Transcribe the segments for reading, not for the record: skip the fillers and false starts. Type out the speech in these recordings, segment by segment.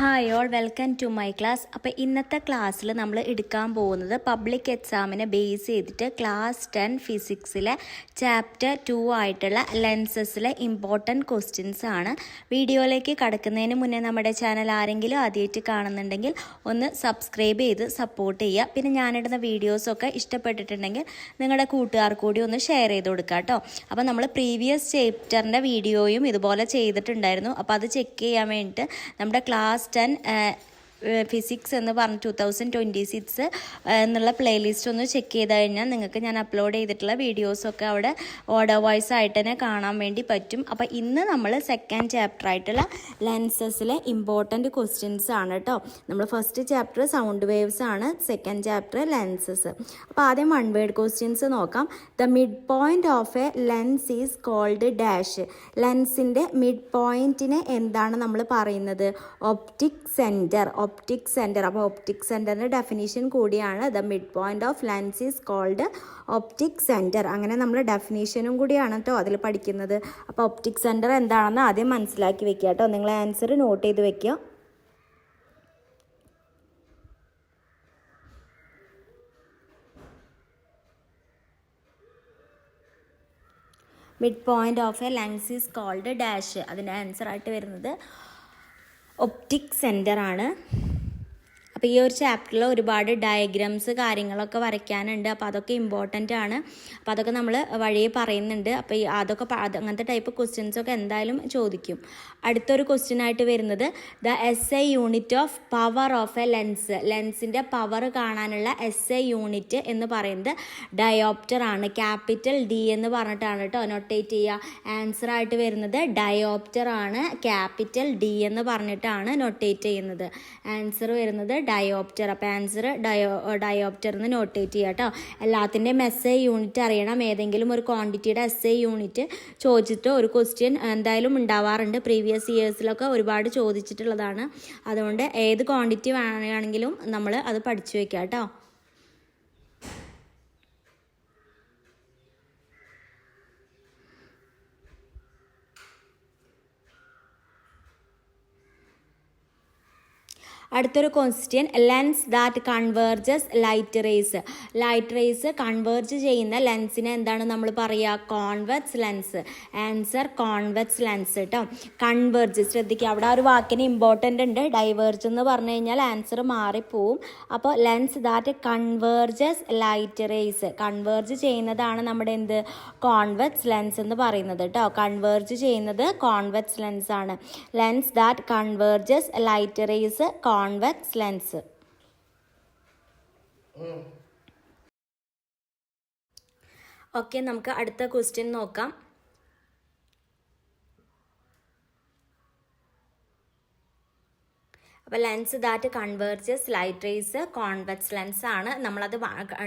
Hi all welcome to my class. അപ്പോൾ ഇന്നത്തെ ക്ലാസ്സിൽ നമ്മൾ എടുക്കാൻ പോകുന്നത് പബ്ലിക് എക്സാമിനെ ബേസ് ചെയ്തിട്ട് ക്ലാസ് 10 ഫിസിക്സിലെ ചാപ്റ്റർ 2 ആയിട്ടുള്ള ലെൻസസിലെ ഇമ്പോർട്ടൻറ്റ് ക്വസ്റ്റ്യൻസ് ആണ്. വീഡിയോയിലേക്ക് കടക്കുന്നതിന് മുന്നേ നമ്മുടെ ചാനൽ ആരെങ്കിലും ആദ്യമായിട്ട് കാണുന്നുണ്ടെങ്കിൽ ഒന്ന് സബ്സ്ക്രൈബ് ചെയ്ത് സപ്പോർട്ട് ചെയ്യുക. പിന്നെ ഞാനിടുന്ന വീഡിയോസൊക്കെ ഇഷ്ടപ്പെട്ടിട്ടുണ്ടെങ്കിൽ നിങ്ങളുടെ കൂട്ടുകാർക്ക് കൂടി ഒന്ന് ഷെയർ ചെയ്ത് കൊടുക്കുക കേട്ടോ. അപ്പോൾ നമ്മൾ പ്രീവിയസ് ചാപ്റ്ററിൻ്റെ വീഡിയോയും ഇതുപോലെ ചെയ്തിട്ടുണ്ടായിരുന്നു. അപ്പോൾ അത് ചെക്ക് ചെയ്യാൻ വേണ്ടിയിട്ട് നമ്മുടെ ക്ലാസ് 10 ഫിസിക്സ് എന്ന് പറഞ്ഞ് 2026 എന്നുള്ള പ്ലേലിസ്റ്റ് ഒന്ന് ചെക്ക് ചെയ്ത് കഴിഞ്ഞാൽ നിങ്ങൾക്ക് ഞാൻ അപ്ലോഡ് ചെയ്തിട്ടുള്ള വീഡിയോസൊക്കെ അവിടെ ഓർഡർ വൈസ് ആയിട്ട് തന്നെ കാണാൻ വേണ്ടി പറ്റും. അപ്പോൾ ഇന്ന് നമ്മൾ സെക്കൻഡ് ചാപ്റ്റർ ആയിട്ടുള്ള ലെൻസസിലെ ഇമ്പോർട്ടൻറ്റ് ക്വസ്റ്റ്യൻസ് ആണ് കേട്ടോ. നമ്മൾ ഫസ്റ്റ് ചാപ്റ്റർ സൗണ്ട് വേവ്സ് ആണ്, സെക്കൻഡ് ചാപ്റ്റർ ലെൻസസ്. അപ്പോൾ ആദ്യം വൺ വേർഡ് ക്വസ്റ്റ്യൻസ് നോക്കാം. The mid point of a lens is called dash. ലെൻസിൻ്റെ മിഡ് പോയിന്റിനെ എന്താണ് നമ്മൾ പറയുന്നത്? Optic centre. അപ്പോൾ ഒപ്റ്റിക് സെൻറ്ററിൻ്റെ ഡെഫിനിഷൻ കൂടിയാണ് the mid point of lens is called optic centre. അങ്ങനെ നമ്മൾ ഡെഫിനിഷനും കൂടിയാണ് കേട്ടോ അതിൽ പഠിക്കുന്നത്. അപ്പോൾ ഒപ്റ്റിക് സെൻറ്റർ എന്താണെന്ന് ആദ്യം മനസ്സിലാക്കി വെക്കുക കേട്ടോ. നിങ്ങൾ ആൻസർ നോട്ട് ചെയ്ത് വെക്കുക. Mid point of a lens is called dash. അതിൻ്റെ ആൻസർ ആയിട്ട് വരുന്നത് ഒപ്റ്റിക് സെൻറ്റർ ആണ്. അപ്പോൾ ഈ ഒരു ചാപ്റ്ററിൽ ഒരുപാട് ഡയഗ്രാംസ് കാര്യങ്ങളൊക്കെ വരയ്ക്കാനുണ്ട്. അപ്പോൾ അതൊക്കെ ഇമ്പോർട്ടൻ്റ് ആണ്. അപ്പോൾ അതൊക്കെ നമ്മൾ വഴിയെ പറയുന്നുണ്ട്. അപ്പോൾ അതൊക്കെ അങ്ങനത്തെ ടൈപ്പ് ക്വസ്റ്റ്യൻസൊക്കെ എന്തായാലും ചോദിക്കും. അടുത്തൊരു ക്വസ്റ്റ്യൻ ആയിട്ട് വരുന്നത് the SI unit of power of a lens. ലെൻസിൻ്റെ പവർ കാണാനുള്ള SI യൂണിറ്റ് എന്ന് പറയുന്നത് ഡയോപ്റ്റർ ആണ്. ക്യാപിറ്റൽ D എന്ന് പറഞ്ഞിട്ടാണ് കേട്ടോ നൊട്ടേറ്റ് ചെയ്യുക. ആൻസർ ആയിട്ട് വരുന്നത് ഡയോപ്റ്റർ ആണ്. ക്യാപിറ്റൽ D എന്ന് പറഞ്ഞിട്ടാണ് നൊട്ടേറ്റ് ചെയ്യുന്നത്. ആൻസർ വരുന്നത് ഡയോപ്റ്റർ. അപ്പോൾ ആൻസർ ഡയോപ്റ്റർ എന്ന് നോട്ടേറ്റ് ചെയ്യുക കേട്ടോ. എല്ലാത്തിൻ്റെയും SI യൂണിറ്റ് അറിയണം. ഏതെങ്കിലും ഒരു ക്വാണ്ടിറ്റിയുടെ SI യൂണിറ്റ് ചോദിച്ചിട്ട് ഒരു ക്വസ്റ്റ്യൻ എന്തായാലും ഉണ്ടാവാറുണ്ട്. പ്രീവിയസ് ഇയേഴ്സിലൊക്കെ ഒരുപാട് ചോദിച്ചിട്ടുള്ളതാണ്. അതുകൊണ്ട് ഏത് ക്വാണ്ടിറ്റി വേണമെങ്കിലും നമ്മൾ അത് പഠിച്ചു വയ്ക്കുക കേട്ടോ. അടുത്തൊരു question lens that converges light raise. Light rays converge ചെയ്യുന്ന ലെൻസിനെ എന്താണ് നമ്മൾ പറയുക? Convex lens. Answer convex lens കേട്ടോ. കൺവേർജ് ശ്രദ്ധിക്കുക, അവിടെ ഒരു വാക്കിന് ഇമ്പോർട്ടൻ്റ് ഉണ്ട്. ഡൈവേർജ് എന്ന് പറഞ്ഞു കഴിഞ്ഞാൽ ആൻസർ മാറിപ്പോവും. അപ്പോൾ lens that converges light raise. Converge ചെയ്യുന്നതാണ് നമ്മുടെ എന്ത്? കോൺവെക്സ് ലെൻസ് എന്ന് പറയുന്നത് കേട്ടോ. കൺവേർജ് ചെയ്യുന്നത് കോൺവെക്സ് ലെൻസ് ആണ്. Lens that converges light rays convex lens. Okay, നമുക്ക് അടുത്ത ക്വസ്റ്റ്യൻ നോക്കാം. അപ്പോൾ lens that converges light rays convex lens ആണ്. നമ്മളത്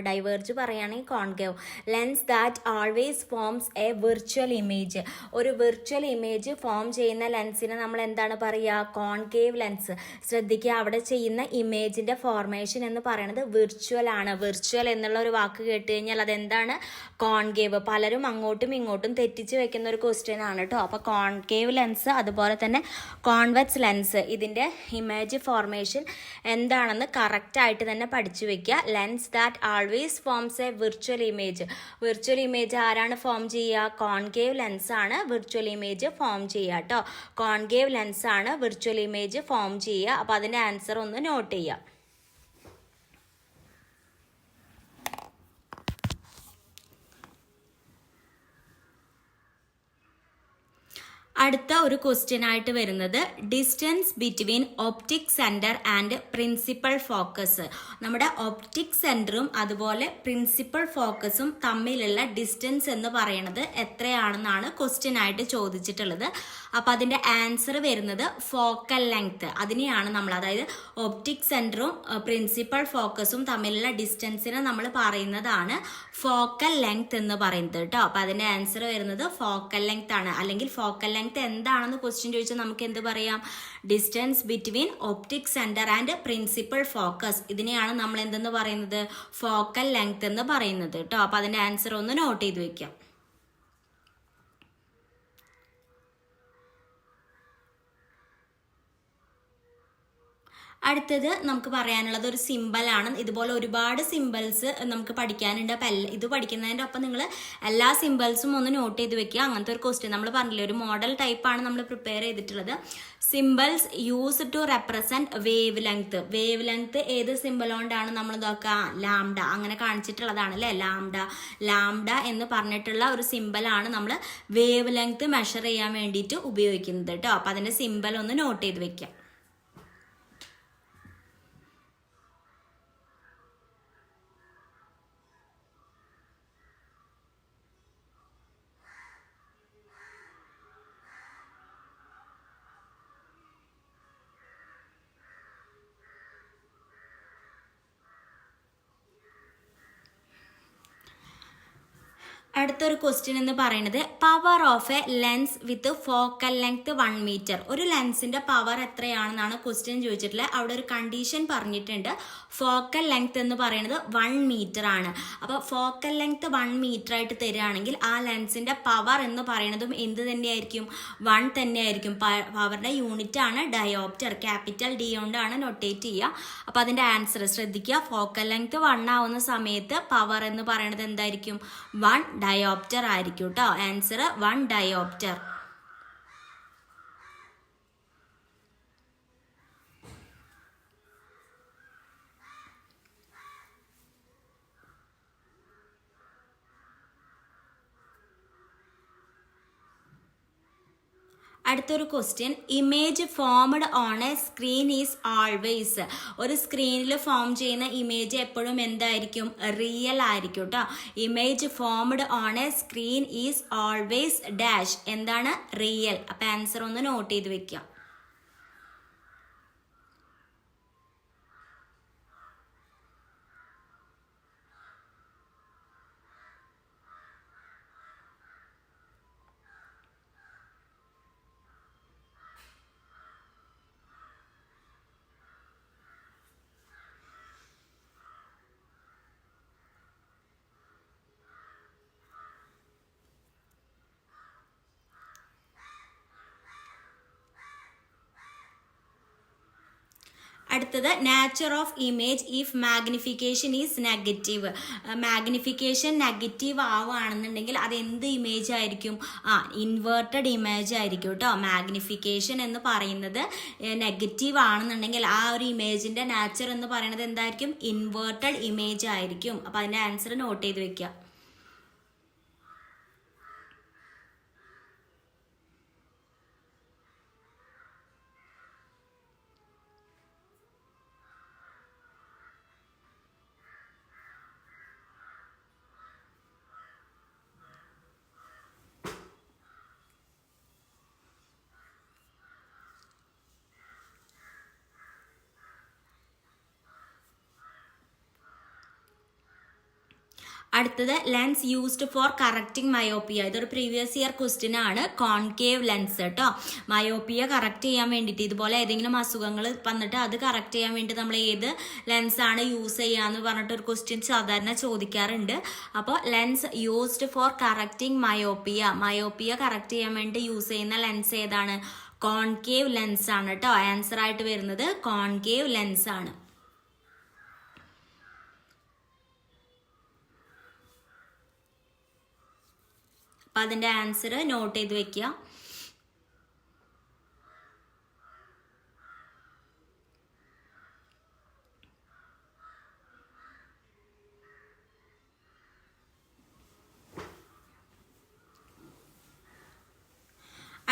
ഡൈവേർജ് പറയുകയാണെങ്കിൽ concave. Lens that always forms A virtual image. ഒരു വിർച്വൽ ഇമേജ് ഫോം ചെയ്യുന്ന ലെൻസിനെ നമ്മൾ എന്താണ് പറയുക? Concave lens. ശ്രദ്ധിക്കുക, അവിടെ ചെയ്യുന്ന ഇമേജിൻ്റെ ഫോർമേഷൻ എന്ന് പറയുന്നത് വിർച്വൽ ആണ്. വിർച്വൽ എന്നുള്ള ഒരു വാക്ക് കേട്ട് കഴിഞ്ഞാൽ അതെന്താണ്? കോൺകേവ്. പലരും അങ്ങോട്ടും ഇങ്ങോട്ടും തെറ്റിച്ച് വെക്കുന്ന ഒരു ക്വസ്റ്റ്യൻ ആണ് കേട്ടോ. അപ്പോൾ കോൺകേവ് ലെൻസ് അതുപോലെ തന്നെ കോൺവെക്സ് ലെൻസ് ഇതിൻ്റെ ഇമേജ് ഫോർമേഷൻ എന്താണെന്ന് കറക്റ്റായിട്ട് തന്നെ പഠിച്ചു വെക്കുക. Lens that always forms A virtual image. Virtual image ആരാണ് ഫോം ചെയ്യുക? കോൺകേവ് ലെൻസ് ആണ് വിർച്വൽ ഇമേജ് ഫോം ചെയ്യുക കേട്ടോ. കോൺകേവ് ലെൻസ് ആണ് വിർച്വൽ ഇമേജ് ഫോം ചെയ്യുക. അപ്പോൾ അതിൻ്റെ ആൻസർ ഒന്ന് നോട്ട് ചെയ്യുക. അടുത്ത ഒരു ക്വസ്റ്റ്യൻ ആയിട്ട് വരുന്നത് distance between optic centre and principal focus. നമ്മുടെ ഒപ്റ്റിക് സെൻറ്ററും അതുപോലെ പ്രിൻസിപ്പൽ ഫോക്കസും തമ്മിലുള്ള ഡിസ്റ്റൻസ് എന്ന് പറയുന്നത് എത്രയാണെന്നാണ് ക്വസ്റ്റ്യൻ ആയിട്ട് ചോദിച്ചിട്ടുള്ളത്. അപ്പോൾ അതിൻ്റെ ആൻസർ വരുന്നത് ഫോക്കൽ ലെങ്ത്. അതിനെയാണ് നമ്മൾ, അതായത് ഒപ്റ്റിക് സെൻറ്ററും പ്രിൻസിപ്പൽ ഫോക്കസും തമ്മിലുള്ള ഡിസ്റ്റൻസിനെ നമ്മൾ പറയുന്നതാണ് ഫോക്കൽ ലെങ്ത് എന്ന് പറയുന്നത് കേട്ടോ. അപ്പോൾ അതിൻ്റെ ആൻസർ വരുന്നത് ഫോക്കൽ ലെങ്ത് ആണ്. അല്ലെങ്കിൽ ഫോക്കൽ ലെങ്ത് എന്താണെന്ന് ക്വസ്റ്റ്യൻ ചോദിച്ചാൽ നമുക്ക് എന്ത് പറയാം? Distance between optic centre and principal focus. ഇതിനെയാണ് നമ്മൾ എന്തെന്ന് പറയുന്നത്? ഫോക്കൽ ലെങ്ത് എന്ന് പറയുന്നത് കേട്ടോ. അപ്പോൾ അതിൻ്റെ ആൻസർ ഒന്ന് നോട്ട് ചെയ്ത് വെക്കാം. അടുത്തത് നമുക്ക് പറയാനുള്ളത് ഒരു സിമ്പിളാണ്. ഇതുപോലെ ഒരുപാട് സിമ്പിൾസ് നമുക്ക് പഠിക്കാനുണ്ട്. അപ്പം ഇത് പഠിക്കുന്നതിൻ്റെ ഒപ്പം നിങ്ങൾ എല്ലാ സിമ്പിൾസും ഒന്ന് നോട്ട് ചെയ്ത് വെക്കുക. അങ്ങനത്തെ ഒരു ക്വസ്റ്റ്യൻ നമ്മൾ പറഞ്ഞില്ലേ, ഒരു മോഡൽ ടൈപ്പാണ് നമ്മൾ പ്രിപ്പയർ ചെയ്തിട്ടുള്ളത്. Symbols use to represent wavelength. Wavelength ഏത് സിമ്പിൾ കൊണ്ടാണ് നമ്മൾ നോക്കുക? ലാംഡ. അങ്ങനെ കാണിച്ചിട്ടുള്ളതാണ് അല്ലേ, ലാംഡ. ലാംഡ എന്ന് പറഞ്ഞിട്ടുള്ള ഒരു സിമ്പിളാണ് നമ്മൾ വേവ് ലെങ്ത് മെഷർ ചെയ്യാൻ വേണ്ടിയിട്ട് ഉപയോഗിക്കുന്നത് കേട്ടോ. അപ്പം അതിൻ്റെ സിമ്പിൾ ഒന്ന് നോട്ട് ചെയ്ത് വെക്കുക. അടുത്തൊരു ക്വസ്റ്റ്യൻ എന്ന് പറയുന്നത് power of a lens with focal length 1 metre. ഒരു ലെൻസിന്റെ പവർ എത്രയാണെന്നാണ് ക്വസ്റ്റ്യൻ ചോദിച്ചിട്ടുള്ളത്. അവിടെ ഒരു കണ്ടീഷൻ പറഞ്ഞിട്ടുണ്ട്. ഫോക്കൽ ലെങ്ത് എന്ന് പറയുന്നത് 1 മീറ്റർ ആണ്. അപ്പോൾ ഫോക്കൽ ലെങ്ത് 1 മീറ്റർ ആയിട്ട് തരികയാണെങ്കിൽ ആ ലെൻസിന്റെ പവർ എന്ന് പറയുന്നതും എന്ത് തന്നെയായിരിക്കും? 1 തന്നെയായിരിക്കും. പവറിന്റെ യൂണിറ്റ് ആണ് ഡയോപ്റ്റർ. ക്യാപിറ്റൽ ഡി കൊണ്ടാണ് നൊട്ടേറ്റ് ചെയ്യുക. അപ്പോൾ അതിന്റെ ആൻസർ ശ്രദ്ധിക്കുക. ഫോക്കൽ ലെങ്ത് 1 ആവുന്ന സമയത്ത് പവർ എന്ന് പറയുന്നത് എന്തായിരിക്കും? 1 ഡയോപ്റ്റർ ആയിരിക്കും കേട്ടോ. Answer 1 dioptre. അടുത്തൊരു question, image formed on a screen is always. ഒരു സ്ക്രീനിൽ ഫോം ചെയ്യുന്ന ഇമേജ് എപ്പോഴും എന്തായിരിക്കും? റിയൽ ആയിരിക്കും കേട്ടോ. Image formed on a screen is always dash. എന്താണ്? റിയൽ. അപ്പം ആൻസർ ഒന്ന് നോട്ട് ചെയ്ത് വെക്കാം. അടുത്തത് nature of image if magnification is negative. Magnification negative ആവുകയാണെന്നുണ്ടെങ്കിൽ അത് എന്ത് ഇമേജ് ആയിരിക്കും? ഇൻവേർട്ടഡ് ഇമേജ് ആയിരിക്കും കേട്ടോ. മാഗ്നിഫിക്കേഷൻ എന്ന് പറയുന്നത് നെഗറ്റീവ് ആണെന്നുണ്ടെങ്കിൽ ആ ഒരു ഇമേജിന്റെ നാച്ചർ എന്ന് പറയുന്നത് എന്തായിരിക്കും? ഇൻവേർട്ടഡ് ഇമേജ് ആയിരിക്കും. അപ്പം അതിന്റെ ആൻസർ നോട്ട് ചെയ്ത് വെക്കുക. അടുത്തത് lens used for correcting myopia. ഇതൊരു പ്രീവിയസ് ഇയർ ക്വസ്റ്റ്യൻ ആണ്. കോൺകേവ് ലെൻസ് കേട്ടോ. മയോപ്പിയ കറക്റ്റ് ചെയ്യാൻ വേണ്ടിയിട്ട്, ഇതുപോലെ ഏതെങ്കിലും അസുഖങ്ങൾ വന്നിട്ട് അത് കറക്റ്റ് ചെയ്യാൻ വേണ്ടി നമ്മൾ ഏത് ലെൻസാണ് യൂസ് ചെയ്യുക എന്ന് പറഞ്ഞിട്ട് ഒരു ക്വസ്റ്റ്യൻ സാധാരണ ചോദിക്കാറുണ്ട്. അപ്പോൾ lens used for correcting myopia. Myopia correct ചെയ്യാൻ വേണ്ടി യൂസ് ചെയ്യുന്ന ലെൻസ് ഏതാണ്? കോൺകേവ് ലെൻസ് ആണ് കേട്ടോ. ആൻസർ ആയിട്ട് വരുന്നത് കോൺകേവ് ലെൻസ് ആണ്. അപ്പം അതിൻ്റെ ആൻസർ നോട്ട് ചെയ്ത് വെക്കുക.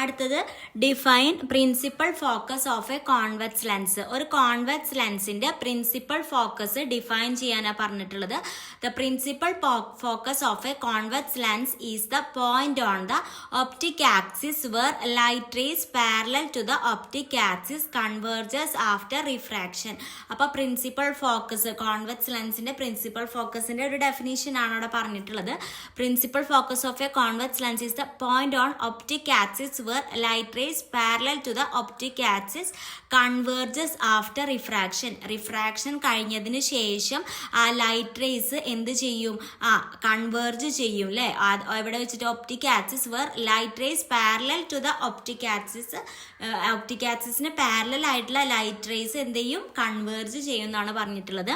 അടുത്തത് define principal focus of a convex lens. ഒരു കോൺവെക്സ് ലെൻസിന്റെ പ്രിൻസിപ്പൽ ഫോക്കസ് ഡിഫൈൻ ചെയ്യാനാണ് പറഞ്ഞിട്ടുള്ളത്. The principal focus of a convex lens is the point on the optic axis where light rays parallel to the optic axis converges after refraction. അപ്പോൾ principal focus, convex ലെൻസിന്റെ principal ഫോക്കസിന്റെ ഒരു definition ആണ് അവിടെ പറഞ്ഞിട്ടുള്ളത്. Principal focus of a convex lens is the point on optic axis where where light rays parallel to the optic axis converges after refraction. Refraction കഴിഞ്ഞതിന് ശേഷം ആ ലൈറ്റ് റേസ് എന്ത് ചെയ്യും? കൺവേർജ് ചെയ്യും അല്ലേ? എവിടെ വെച്ചിട്ട്? Optic axis where light rays parallel to the optic axis. Optic ആക്സിസിന് പാരലൽ ആയിട്ടുള്ള ലൈറ്റ് റേസ് എന്ത് ചെയ്യും? കൺവേർജ് ചെയ്യും എന്നാണ് പറഞ്ഞിട്ടുള്ളത്.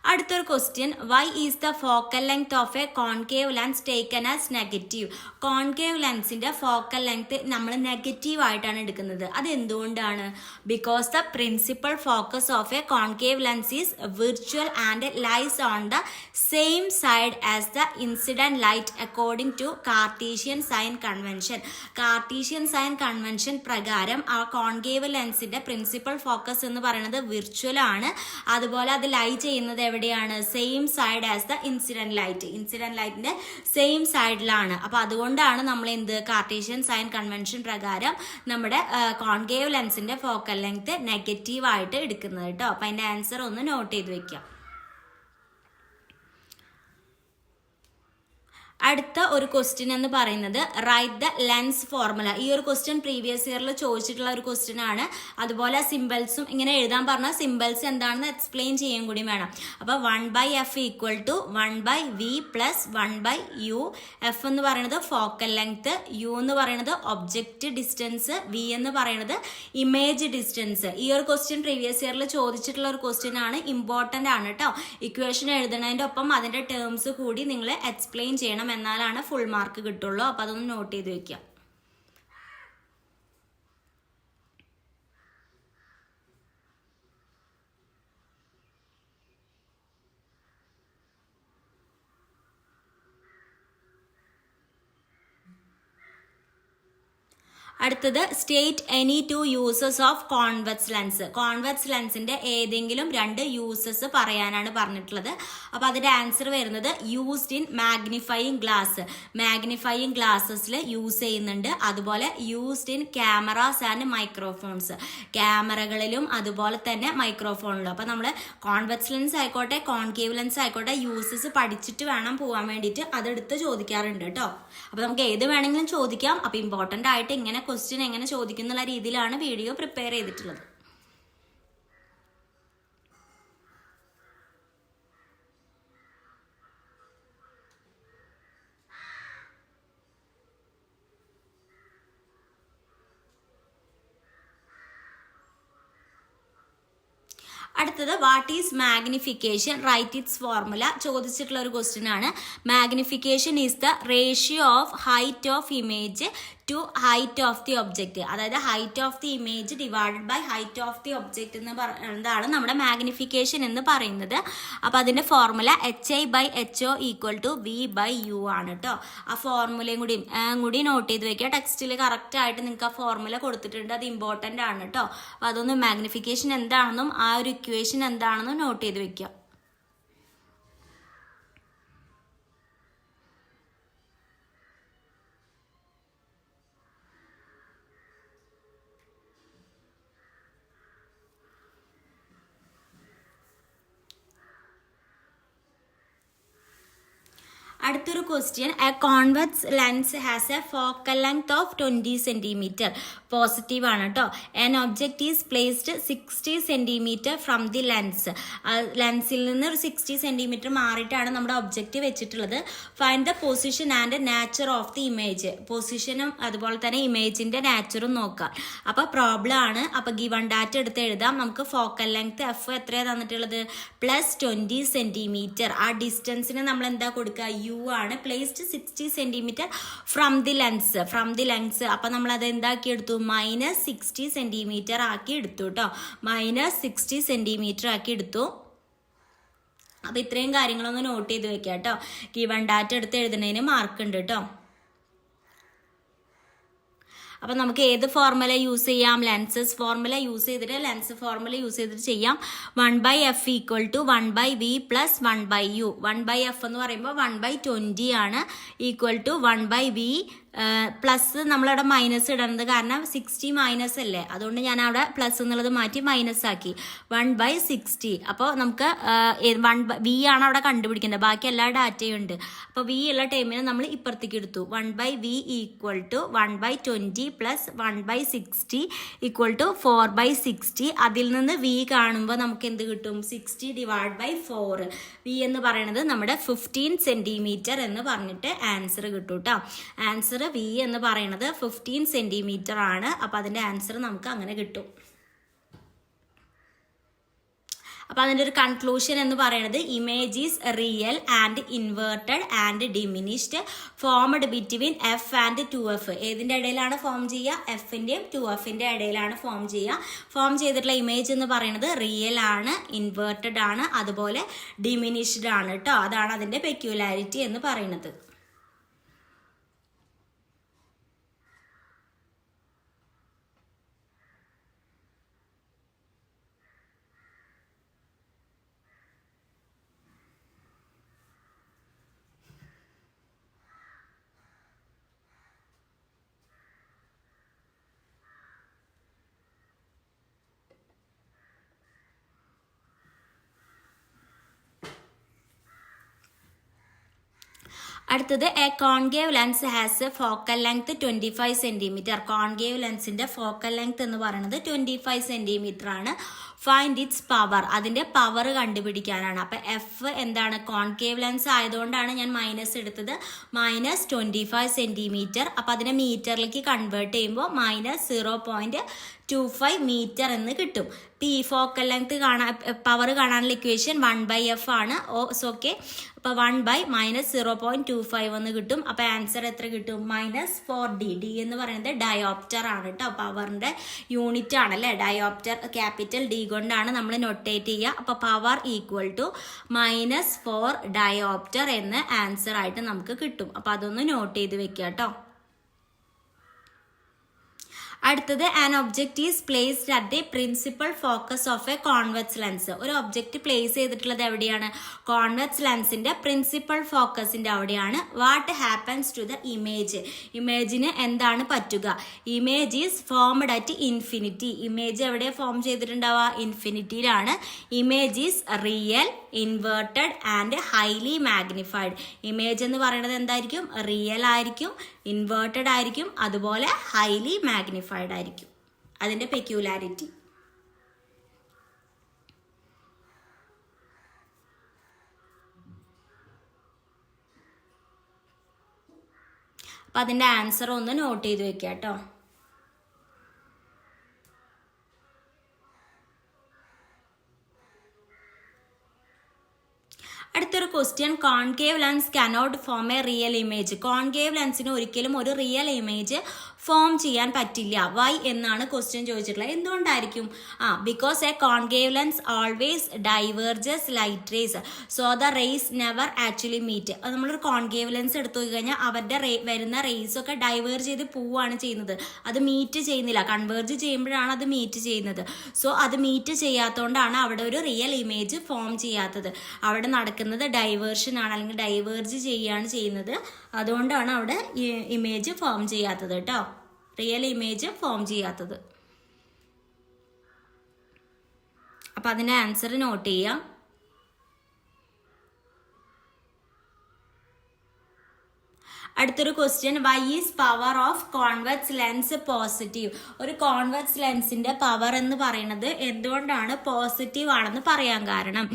അടുത്തൊരു question, why is the focal length of a concave lens taken as negative? Concave ലെൻസിന്റെ ഫോക്കൽ ലെങ്ത് നമ്മൾ നെഗറ്റീവ് ആയിട്ടാണ് എടുക്കുന്നത്. അത് എന്തുകൊണ്ടാണ്? Because the principal focus of a concave lens is virtual and lies on the same side as the incident light according to Cartesian sign convention. Cartesian sign convention പ്രകാരം ആ concave ലെൻസിന്റെ principal focus എന്ന് പറയുന്നത് virtual ആണ്. അതുപോലെ അത് ലൈ ചെയ്യുന്നത് എവിടെയാണ്? Same side as the incident light. Incident ലൈറ്റിന്റെ സെയിം സൈഡിലാണ്. അപ്പൊ അതുകൊണ്ടാണ് നമ്മൾ എന്ത് കാർട്ടീഷ്യൻ സൈൻ കൺവെൻഷൻ പ്രകാരം നമ്മുടെ കോൺകേവ് ലെൻസിന്റെ ഫോക്കൽ ലെങ്ത് നെഗറ്റീവ് ആയിട്ട് എടുക്കുന്നത് കേട്ടോ. അപ്പൊ അതിന്റെ ആൻസർ ഒന്ന് നോട്ട് ചെയ്ത് വെക്കാം. അടുത്ത ഒരു ക്വസ്റ്റ്യൻ എന്ന് പറയുന്നത് റൈറ്റ് ദ ലെൻസ് ഫോർമുല. ഈ ഒരു ക്വസ്റ്റ്യൻ പ്രീവിയസ് ഇയറിൽ ചോദിച്ചിട്ടുള്ള ഒരു ക്വസ്റ്റ്യൻ ആണ്. അതുപോലെ സിമ്പിൾസും ഇങ്ങനെ എഴുതാൻ പറഞ്ഞാൽ സിമ്പിൾസ് എന്താണെന്ന് എക്സ്പ്ലെയിൻ ചെയ്യാൻ കൂടി വേണം. അപ്പോൾ 1/f equal to 1/v plus 1/u. F എന്ന് പറയുന്നത് ഫോക്കൽ ലെങ്ത്, യു എന്ന് പറയുന്നത് ഒബ്ജക്റ്റ് ഡിസ്റ്റൻസ്, വി എന്ന് പറയുന്നത് ഇമേജ് ഡിസ്റ്റൻസ്. ഈ ഒരു ക്വസ്റ്റ്യൻ പ്രീവിയസ് ഇയറിൽ ചോദിച്ചിട്ടുള്ള ഒരു ക്വസ്റ്റ്യൻ ആണ്. ഇമ്പോർട്ടൻ്റ് ആണ് കേട്ടോ. ഇക്വേഷൻ എഴുതുന്നതിൻ്റെ ഒപ്പം അതിൻ്റെ ടേംസ് കൂടി നിങ്ങൾ എക്സ്പ്ലെയിൻ ചെയ്യണം, എന്നാലാണ് ഫുൾ മാർക്ക് കിട്ടുള്ളൂ. അപ്പൊ അതൊന്ന് നോട്ട് ചെയ്ത് വെക്കാം. അടുത്തത് state any two uses of convex lens. Convex ലെൻസിന്റെ ഏതെങ്കിലും രണ്ട് യൂസസ് പറയാനാണ് പറഞ്ഞിട്ടുള്ളത്. അപ്പൊ അതിന്റെ ആൻസർ വരുന്നത് used in magnifying glass. Magnifying ഗ്ലാസസിൽ യൂസ് ചെയ്യുന്നുണ്ട്. അതുപോലെ used in cameras and microphones. ക്യാമറകളിലും അതുപോലെ തന്നെ മൈക്രോഫോണിലും. അപ്പൊ നമ്മൾ കോൺവെക്സ് ലെൻസ് ആയിക്കോട്ടെ കോൺകേവ് ലെൻസ് ആയിക്കോട്ടെ യൂസസ് പഠിച്ചിട്ട് വേണം പോകാൻ വേണ്ടിയിട്ട്. അതെടുത്ത് ചോദിക്കാറുണ്ട് കേട്ടോ. അപ്പൊ നമുക്ക് ഏത് വേണമെങ്കിലും ചോദിക്കാം. അപ്പൊ ഇമ്പോർട്ടൻ്റ് ആയിട്ട് ഇങ്ങനെ ക്വസ്റ്റ്യൻ എങ്ങനെ ചോദിക്കുന്നുള്ള രീതിയിലാണ് വീഡിയോ പ്രിപ്പയർ ചെയ്തിട്ടുള്ളത്. അടുത്തത് what is magnification? Right its formula. ചോദിച്ചിട്ടുള്ള ഒരു ക്വസ്റ്റ്യൻ ആണ്. Magnification is the ratio of height of image to height of the object. അതായത് height of the image divided by height of the object എന്ന് പറയുന്നതാണ് നമ്മുടെ magnification എന്ന് പറയുന്നത്. അപ്പോൾ അതിൻ്റെ formula HI/HO equal to V/U ആണ് കേട്ടോ. ആ ഫോർമുലയും കൂടി നോട്ട് ചെയ്ത് വെക്കുക. ടെക്സ്റ്റിൽ കറക്റ്റ് ആയിട്ട് നിങ്ങൾക്ക് ആ ഫോർമുല കൊടുത്തിട്ടുണ്ട്. അത് ഇമ്പോർട്ടൻ്റ് ആണ് കേട്ടോ. അപ്പോൾ അതൊന്ന് മാഗ്നിഫിക്കേഷൻ എന്താണെന്നും ആ ഒരു ഇക്വേഷൻ എന്താണെന്നും നോട്ട് ചെയ്ത് വെക്കുക. അടുത്തൊരു question, a convex lens has a focal length of 20 centimetre. Positive ആണ് കേട്ടോ. An object is placed 60 centimetre from the lens. ലെൻസിൽ നിന്ന് ഒരു 60 സെൻറ്റിമീറ്റർ മാറിയിട്ടാണ് നമ്മുടെ ഒബ്ജക്റ്റ് വെച്ചിട്ടുള്ളത്. Find the position and nature of the image. പൊസിഷനും അതുപോലെ തന്നെ ഇമേജിന്റെ നാച്ചറും നോക്കാം. അപ്പോൾ പ്രോബ്ലം ആണ്. അപ്പോൾ ഗിവൺ ഡാറ്റ എടുത്ത് എഴുതാം. നമുക്ക് ഫോക്കൽ ലെങ്ത് എഫ് എത്രയാണ് തന്നിട്ടുള്ളത്? +20 സെൻറ്റിമീറ്റർ. ആ ഡിസ്റ്റൻസിന് നമ്മൾ എന്താ കൊടുക്കുക? U ആണ്. Placed 60 centimetre from the lens. അപ്പം നമ്മൾ അത് എന്താക്കി എടുത്തു? -60 സെൻറ്റിമീറ്റർ ആക്കി എടുത്തു കേട്ടോ. -60 സെൻറ്റിമീറ്റർ ആക്കി എടുത്തു. അപ്പം ഇത്രയും കാര്യങ്ങളൊന്ന് നോട്ട് ചെയ്ത് വെക്കാം കേട്ടോ. ഗിവൺ ഡാറ്റ എടുത്ത് എഴുതുന്നതിന് മാർക്ക് ഉണ്ട് കേട്ടോ. അപ്പം നമുക്ക് ഏത് ഫോർമുല യൂസ് ചെയ്യാം? ലെൻസസ് ഫോർമുല യൂസ് ചെയ്തിട്ട് ലെൻസ് ഫോർമുല യൂസ് ചെയ്തിട്ട് ചെയ്യാം. 1/f equal to 1/v plus 1/u. 1/f എന്ന് പറയുമ്പോൾ 1/20 ആണ്. ഈക്വൽ ടു 1/v പ്ലസ് നമ്മളവിടെ മൈനസ് ഇടുന്നത് കാരണം 60 മൈനസ് അല്ലേ, അതുകൊണ്ട് ഞാൻ അവിടെ പ്ലസ് എന്നുള്ളത് മാറ്റി മൈനസ് ആക്കി 1/60. അപ്പോൾ നമുക്ക് വി ആണ് അവിടെ കണ്ടുപിടിക്കേണ്ടത്, ബാക്കി എല്ലാ ഡാറ്റയും ഉണ്ട്. അപ്പോൾ വി ഉള്ള ടൈമിന് നമ്മൾ ഇപ്പുറത്തേക്ക് എടുത്തു. 1/v = 1/20 + 1/60 = 4/60. അതിൽ നിന്ന് വി കാണുമ്പോൾ നമുക്ക് എന്ത് കിട്ടും? 60 / 4. വി എന്ന് പറയുന്നത് നമ്മുടെ 15 സെൻറ്റിമീറ്റർ എന്ന് പറഞ്ഞിട്ട് ആൻസർ കിട്ടും കേട്ടോ. ആൻസർ വി എന്ന് പറയുന്നത് 15 സെൻറ്റിമീറ്റർ ആണ്. അപ്പോൾ അതിൻ്റെ ആൻസർ നമുക്ക് അങ്ങനെ കിട്ടും. അപ്പോൾ അതിൻ്റെ ഒരു കൺക്ലൂഷൻ എന്ന് പറയുന്നത് image is real and inverted and diminished formed between F and 2f. ഏതിൻ്റെ ഇടയിലാണ് ഫോം ചെയ്യുക? എഫിൻ്റെയും 2fൻ്റെ ഇടയിലാണ് ഫോം ചെയ്യുക. ഫോം ചെയ്തിട്ടുള്ള ഇമേജ് എന്ന് പറയുന്നത് റിയൽ ആണ്, ഇൻവേർട്ടഡ് ആണ്, അതുപോലെ ഡിമിനിഷ്ഡ് ആണ് കേട്ടോ. അതാണ് അതിൻ്റെ പെക്യുലാരിറ്റി എന്ന് പറയുന്നത്. അടുത്തത് a concave lens has a focal length 25 centimetre. Concave ലെൻസിൻ്റെ ഫോക്കൽ ലെങ്ത് എന്ന് പറയുന്നത് 25 സെൻറ്റിമീറ്റർ ആണ്. Find its power. അതിൻ്റെ പവർ കണ്ടുപിടിക്കാനാണ്. അപ്പോൾ എഫ് എന്താണ്? കോൺകേവ് ലെൻസ് ആയതുകൊണ്ടാണ് ഞാൻ മൈനസ് എടുത്തത്. -25 സെൻറ്റിമീറ്റർ. അപ്പോൾ അതിനെ മീറ്ററിലേക്ക് കൺവേർട്ട് ചെയ്യുമ്പോൾ -0.25 മീറ്റർ എന്ന് കിട്ടും. പി ഫോക്കൽ ലെങ്ത് കാണാൻ പവർ കാണാനുള്ള ഇക്വേഷൻ 1/f ആണ്. ഓക്കെ, അപ്പോൾ 1/-0.25 എന്ന് കിട്ടും. അപ്പോൾ ആൻസർ എത്ര കിട്ടും? -4d. ഡി എന്ന് പറയുന്നത് ഡയോപ്റ്റർ ആണ് കേട്ടോ. പവറിൻ്റെ യൂണിറ്റ് ആണല്ലേ ഡയോപ്റ്റർ. ക്യാപിറ്റൽ ഡി കൊണ്ടാണ് നമ്മൾ നൊട്ടേറ്റ് ചെയ്യുക. അപ്പോൾ പവർ = -4 ഡയോപ്റ്റർ എന്ന് ആൻസർ ആയിട്ട് നമുക്ക് കിട്ടും. അപ്പോൾ അതൊന്ന് നോട്ട് ചെയ്ത് വെക്കുക കേട്ടോ. അടുത്തത് an object is placed at the principal focus of a convex lens. ഒരു ഒബ്ജക്റ്റ് പ്ലേസ് ചെയ്തിട്ടുള്ളത് എവിടെയാണ്? കോൺവെക്സ് ലെൻസിന്റെ പ്രിൻസിപ്പൽ ഫോക്കസിന്റെ അവിടെയാണ്. What happens to the image? ഇമേജിന് എന്താണ് പറ്റുക? Image is formed at infinity. Image എവിടെ ഫോം ചെയ്തിട്ടുണ്ടാവുക? ഇൻഫിനിറ്റിയിലാണ്. Image is real, inverted and highly magnified. Image എന്ന് പറയുന്നത് എന്തായിരിക്കും? റിയൽ ആയിരിക്കും, ഇൻവേർട്ടഡ് ആയിരിക്കും, അതുപോലെ ഹൈലി മാഗ്നിഫൈഡ് ആയിരിക്കും. അതിൻ്റെ പെക്യുലാരിറ്റി. അപ്പം അതിൻ്റെ ആൻസർ ഒന്ന് നോട്ട് ചെയ്ത് വെക്കുക കേട്ടോ. അടുത്തൊരു question, concave lens cannot form a real image. Concave ലെൻസിന് ഒരിക്കലും ഒരു റിയൽ ഇമേജ് ഫോം ചെയ്യാൻ പറ്റില്ല. വൈ എന്നാണ് ക്വസ്റ്റ്യൻ ചോദിച്ചിട്ടുള്ളത്. എന്തുകൊണ്ടായിരിക്കും? Because a concave lens always diverges light rays, so the rays never actually meet. നമ്മളൊരു കോൺകേവ് ലെൻസ് എടുത്തു കഴിഞ്ഞാൽ അവരുടെ വരുന്ന റേസ് ഒക്കെ ഡൈവേർജ് ചെയ്ത് പോവുകയാണ് ചെയ്യുന്നത്. അത് മീറ്റ് ചെയ്യുന്നില്ല. കൺവേർജ് ചെയ്യുമ്പോഴാണ് അത് മീറ്റ് ചെയ്യുന്നത്. സോ അത് മീറ്റ് ചെയ്യാത്തതുകൊണ്ടാണ് അവിടെ ഒരു റിയൽ ഇമേജ് ഫോം ചെയ്യാത്തത്. അവിടെ നടക്കുന്നത് ഡൈവേർഷൻ ആണ്, അല്ലെങ്കിൽ ഡൈവേർജ് ചെയ്യുകയാണ് ചെയ്യുന്നത്. അതുകൊണ്ടാണ് അവിടെ ഇമേജ് ഫോം ചെയ്യാത്തത് കേട്ടോ. റിയൽ ഇമേജ് ഫോം ചെയ്യാത്തത്. അപ്പം അതിൻ്റെ ആൻസർ നോട്ട് ചെയ്യാം. അടുത്തൊരു question, why is power of convex lens positive? ഒരു കോൺവെക്സ് ലെൻസിന്റെ പവർ എന്ന് പറയുന്നത് എന്തുകൊണ്ടാണ് പോസിറ്റീവ് ആണെന്ന് പറയാൻ കാരണം,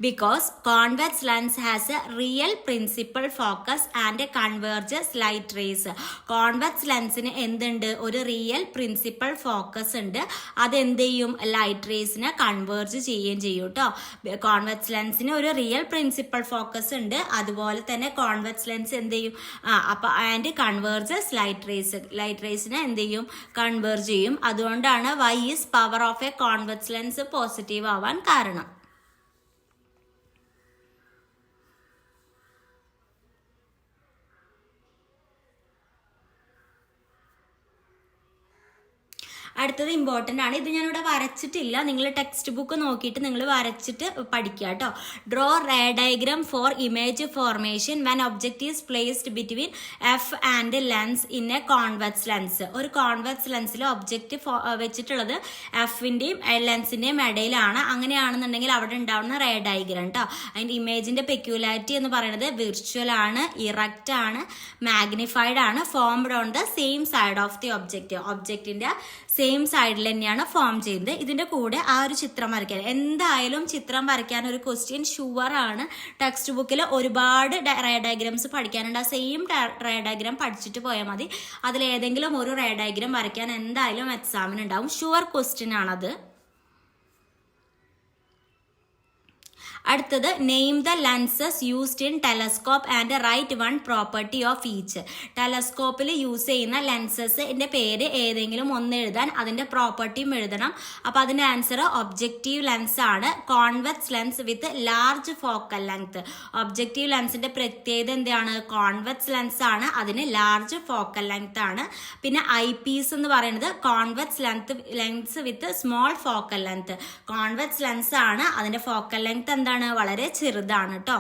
because convex lens has a real principal focus and converges light rays. Convex ലെൻസിന് എന്തുണ്ട്? ഒരു റിയൽ പ്രിൻസിപ്പൽ ഫോക്കസ് ഉണ്ട്. അതെന്ത് ചെയ്യും? ലൈറ്റ് റേസിനെ കൺവേർജ് ചെയ്യുകയും ചെയ്യും കേട്ടോ. കോൺവെക്സ് ലെൻസിന് ഒരു റിയൽ പ്രിൻസിപ്പൽ ഫോക്കസ് ഉണ്ട്. അതുപോലെ തന്നെ കോൺവെക്സ് ലെൻസ് എന്ത് ചെയ്യും? അപ്പോൾ ആൻഡ് കൺവേർജസ് ലൈറ്റ് റേസിനെ എന്ത് ചെയ്യും? കൺവേർജ് ചെയ്യും. അതുകൊണ്ടാണ് why is power of a convex lens positive ആവാൻ കാരണം. അടുത്തത് ഇമ്പോർട്ടൻ്റ് ആണ്. ഇത് ഞാനിവിടെ വരച്ചിട്ടില്ല, നിങ്ങൾ ടെക്സ്റ്റ് ബുക്ക് നോക്കിയിട്ട് നിങ്ങൾ വരച്ചിട്ട് പഠിക്കുക കേട്ടോ. Draw ray diagram for image formation when object is placed between F and lens in a convex lens. ഒരു കോൺവെക്സ് ലെൻസിൽ ഒബ്ജക്റ്റ് വെച്ചിട്ടുള്ളത് എഫിൻ്റെയും ലെൻസിൻ്റെയും ഇടയിലാണ്. അങ്ങനെയാണെന്നുണ്ടെങ്കിൽ അവിടെ ഉണ്ടാവുന്ന റേ ഡയഗ്രാം കേട്ടോ. അതിൻ്റെ ഇമേജിൻ്റെ പെക്യുലാരിറ്റി എന്ന് പറയുന്നത് വിർച്വൽ ആണ്, ഇറക്റ്റ് ആണ്, മാഗ്നിഫൈഡ് ആണ്, formed on the same side of the object. ഒബ്ജക്റ്റിൻ്റെ സെയിം സൈഡിൽ തന്നെയാണ് ഫോം ചെയ്യുന്നത്. ഇതിൻ്റെ കൂടെ ആ ഒരു ചിത്രം വരയ്ക്കാൻ, എന്തായാലും ചിത്രം വരയ്ക്കാൻ ഒരു ക്വസ്റ്റ്യൻ ഷുവർ ആണ്. ടെക്സ്റ്റ് ബുക്കിൽ ഒരുപാട് റേ ഡയഗ്രാംസ് പഠിക്കാനുണ്ട്. ആ സെയിം റേ ഡയഗ്രാം പഠിച്ചിട്ട് പോയാൽ മതി. അതിലേതെങ്കിലും ഒരു റേ ഡയഗ്രാം വരയ്ക്കാൻ എന്തായാലും എക്സാമിനുണ്ടാവും. ഷുവർ ക്വസ്റ്റ്യൻ ആണത്. അടുത്തത് name the lenses used in telescope and write one property of each. ടെലസ്കോപ്പിൽ യൂസ് ചെയ്യുന്ന ലെൻസസിൻ്റെ പേര് ഏതെങ്കിലും ഒന്ന് എഴുതാൻ, അതിൻ്റെ പ്രോപ്പർട്ടിയും എഴുതണം. അപ്പോൾ അതിൻ്റെ ആൻസർ ഒബ്ജക്റ്റീവ് ലെൻസ് ആണ്. Convex lens with large focal length. Objective ലെൻസിൻ്റെ പ്രത്യേകത എന്താണ്? കോൺവെക്സ് ലെൻസ് ആണ്, അതിന് ലാർജ് ഫോക്കൽ ലെങ്ത് ആണ്. പിന്നെ ഐ പീസ് എന്ന് പറയുന്നത് കോൺവെക്സ് ലെൻസ് വിത്ത് small focal length. Convex lens ആണ്, അതിൻ്റെ ഫോക്കൽ ലെങ്ത് എന്താണ്? വളരെ ചെറുതാണ് കേട്ടോ.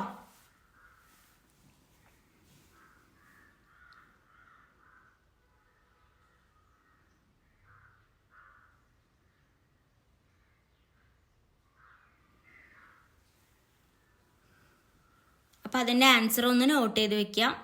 അപ്പൊ അതിന്റെ ആൻസർ ഒന്ന് നോട്ട് ചെയ്ത് വെക്കാം.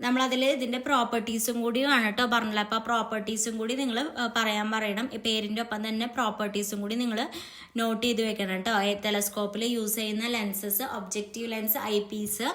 നമ്മളതിൽ ഇതിൻ്റെ പ്രോപ്പർട്ടീസും കൂടിയാണ് കേട്ടോ പറഞ്ഞില്ല. അപ്പോൾ ആ പ്രോപ്പർട്ടീസും കൂടി നിങ്ങൾ പറയണം. പേരിൻ്റെ ഒപ്പം തന്നെ പ്രോപ്പർട്ടീസും കൂടി നിങ്ങൾ നോട്ട് ചെയ്ത് വെക്കണം കേട്ടോ. ടെലസ്കോപ്പിൽ യൂസ് ചെയ്യുന്ന lenses, objective lens, eyepiece.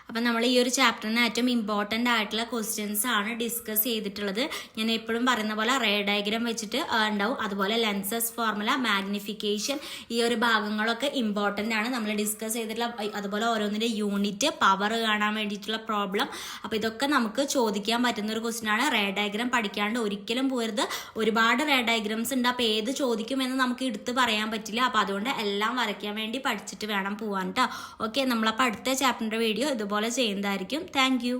അപ്പം നമ്മൾ ഈ ഒരു ചാപ്റ്ററിന് ഏറ്റവും ഇമ്പോർട്ടൻ്റ് ആയിട്ടുള്ള ക്വസ്റ്റ്യൻസ് ആണ് ഡിസ്കസ് ചെയ്തിട്ടുള്ളത്. ഞാൻ എപ്പോഴും പറയുന്ന പോലെ റേ ഡയഗ്രാം വെച്ചിട്ട് ഉണ്ടാവും. അതുപോലെ ലെൻസസ് ഫോർമുല, മാഗ്നിഫിക്കേഷൻ, ഈ ഒരു ഭാഗങ്ങളൊക്കെ ഇമ്പോർട്ടൻ്റ് ആണ് നമ്മൾ ഡിസ്കസ് ചെയ്തിട്ടുള്ള. അതുപോലെ ഓരോന്നിൻ്റെ യൂണിറ്റ്, പവർ കാണാൻ വേണ്ടിയിട്ടുള്ള പ്രോബ്ലം. അപ്പോൾ ഇതൊക്കെ നമുക്ക് ചോദിക്കാൻ പറ്റുന്ന ഒരു ക്വസ്റ്റ്യൻ ആണ്. റേ ഡയഗ്രാം പഠിക്കാണ്ട് ഒരിക്കലും പോരുത്. ഒരുപാട് റേ ഡയഗ്രാംസ് ഉണ്ട്. അപ്പോൾ ഏത് ചോദിക്കുമെന്ന് നമുക്ക് എടുത്ത് പറയാൻ പറ്റില്ല. അപ്പോൾ അതുകൊണ്ട് എല്ലാം വരയ്ക്കാൻ വേണ്ടി പഠിച്ചിട്ട് വേണം പോകാൻ കേട്ടോ. ഓക്കെ, നമ്മളപ്പോൾ അടുത്ത ചാപ്റ്ററിൻ്റെ വീഡിയോ ഇതുപോലെ ചെയ്യുന്നതായിരിക്കും. Thank you.